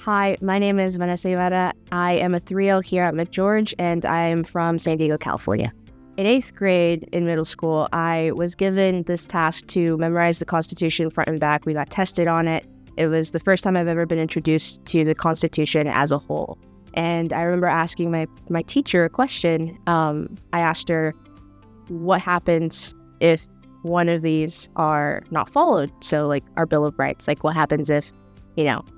Hi, my name is Vanessa Ibarra. I am a 3L here at McGeorge, and I am from San Diego, California. In 8th grade in middle school, I was given this task to memorize the Constitution front and back. We got tested on it. It was the first time I've ever been introduced to the Constitution as a whole. And I remember asking my teacher a question. I asked her, what happens if one of these are not followed? So like our Bill of Rights, like what happens if,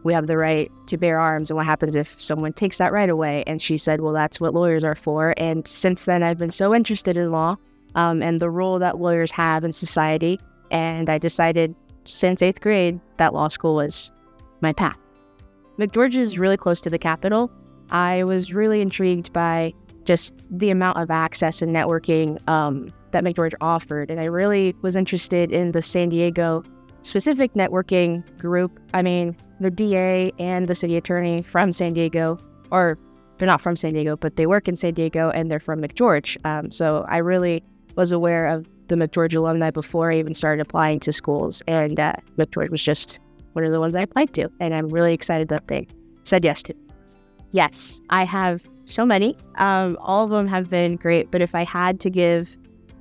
we have the right to bear arms, and what happens if someone takes that right away? And she said, well, that's what lawyers are for. And since then, I've been so interested in law and the role that lawyers have in society. And I decided since 8th grade that law school was my path. McGeorge is really close to the Capitol. I was really intrigued by just the amount of access and networking that McGeorge offered. And I really was interested in the San Diego specific networking group. I mean, the DA and the city attorney from San Diego, or they're not from San Diego, but they work in San Diego and they're from McGeorge. So I really was aware of the McGeorge alumni before I even started applying to schools. And McGeorge was just one of the ones I applied to. And I'm really excited that they said yes to. Yes, I have so many. All of them have been great. But if I had to give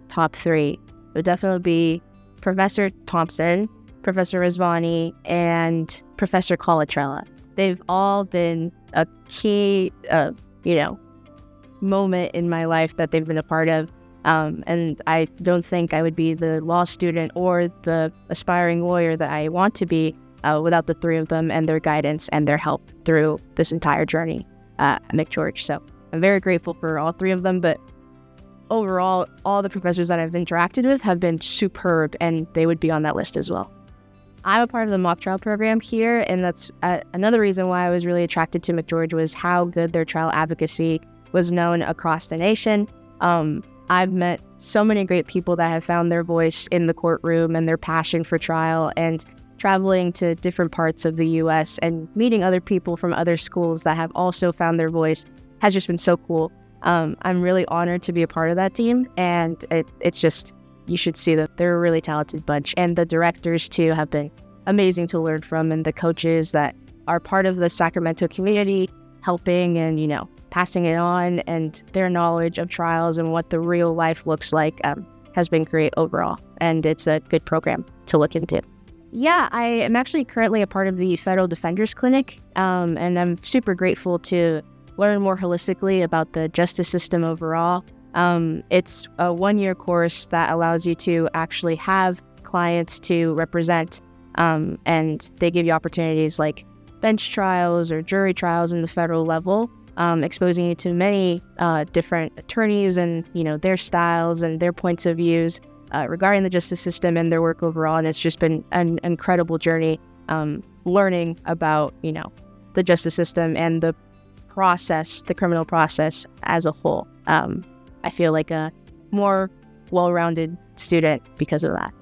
top 3, it would definitely be Professor Thompson, Professor Rizvani, and Professor Colatrella. They've all been a key, moment in my life that they've been a part of. And I don't think I would be the law student or the aspiring lawyer that I want to be without the 3 of them and their guidance and their help through this entire journey at McGeorge. So I'm very grateful for all 3 of them, but overall, all the professors that I've interacted with have been superb, and they would be on that list as well. I'm a part of the mock trial program here, and that's another reason why I was really attracted to McGeorge was how good their trial advocacy was known across the nation. I've met so many great people that have found their voice in the courtroom and their passion for trial, and traveling to different parts of the U.S. and meeting other people from other schools that have also found their voice has just been so cool. I'm really honored to be a part of that team, and it's just, you should see that they're a really talented bunch. And the directors, too, have been amazing to learn from, and the coaches that are part of the Sacramento community, helping and, passing it on, and their knowledge of trials and what the real life looks like has been great overall. And it's a good program to look into. Yeah, I am actually currently a part of the Federal Defenders Clinic, and I'm super grateful to learn more holistically about the justice system overall. It's a 1-year course that allows you to actually have clients to represent, and they give you opportunities like bench trials or jury trials in the federal level, exposing you to many different attorneys and their styles and their points of views regarding the justice system and their work overall. And it's just been an incredible journey learning about the justice system and the criminal process as a whole. I feel like a more well-rounded student because of that.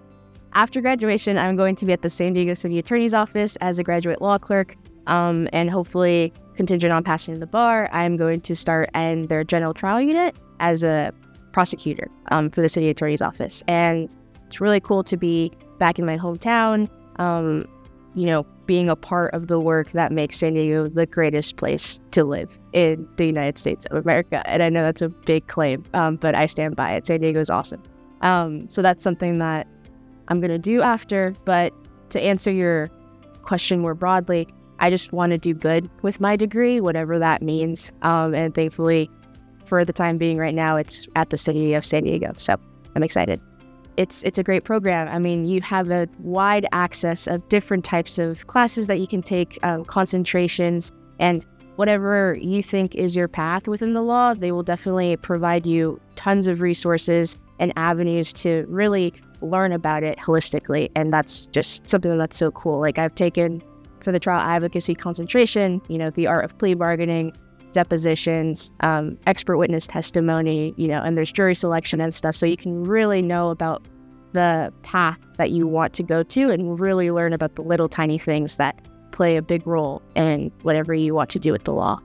After graduation, I'm going to be at the San Diego City Attorney's Office as a graduate law clerk, and hopefully, contingent on passing the bar, I'm going to start in their general trial unit as a prosecutor for the City Attorney's Office. And it's really cool to be back in my hometown, being a part of the work that makes San Diego the greatest place to live in the United States of America. And I know that's a big claim, but I stand by it. San Diego is awesome. So that's something that I'm going to do after. But to answer your question more broadly, I just want to do good with my degree, whatever that means. And thankfully, for the time being right now, it's at the city of San Diego. So I'm excited. It's a great program. I mean, you have a wide access of different types of classes that you can take, concentrations, and whatever you think is your path within the law, they will definitely provide you tons of resources and avenues to really learn about it holistically. And that's just something that's so cool. Like I've taken for the trial advocacy concentration, the art of plea bargaining, depositions, expert witness testimony, and there's jury selection and stuff. So you can really know about the path that you want to go to and really learn about the little tiny things that play a big role in whatever you want to do with the law.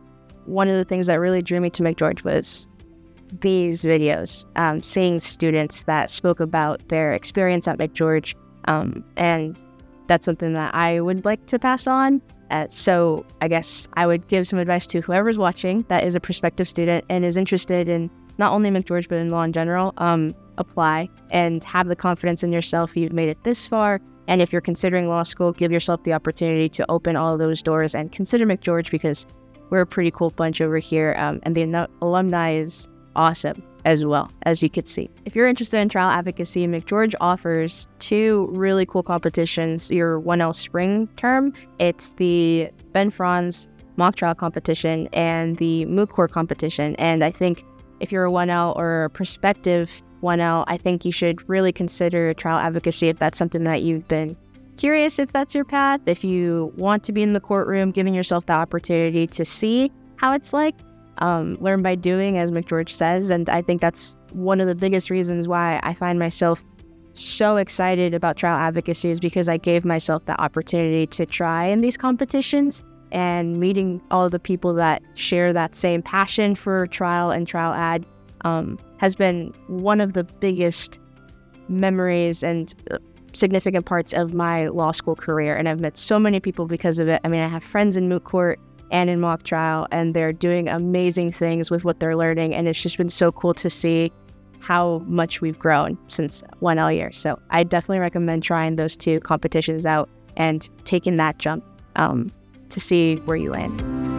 One of the things that really drew me to McGeorge was these videos, seeing students that spoke about their experience at McGeorge, and that's something that I would like to pass on. So I guess I would give some advice to whoever's watching that is a prospective student and is interested in not only McGeorge, but in law in general. Apply and have the confidence in yourself. You've made it this far. And if you're considering law school, give yourself the opportunity to open all those doors and consider McGeorge, because we're a pretty cool bunch over here. And the alumni is awesome as well, as you could see. If you're interested in trial advocacy, McGeorge offers 2 really cool competitions your 1L spring term. It's the Ben Franz mock trial competition and the moot court competition. And I think if you're a 1L or a prospective 1L, I think you should really consider trial advocacy if that's something that you've been curious if that's your path. If you want to be in the courtroom, giving yourself the opportunity to see how it's like. Learn by doing, as McGeorge says, and I think that's one of the biggest reasons why I find myself so excited about trial advocacy, is because I gave myself the opportunity to try in these competitions, and meeting all of the people that share that same passion for trial and trial ad has been one of the biggest memories and significant parts of my law school career. And I've met so many people because of it. I mean, I have friends in moot court and in mock trial, and they're doing amazing things with what they're learning. And it's just been so cool to see how much we've grown since 1L year. So I definitely recommend trying those 2 competitions out and taking that jump to see where you land.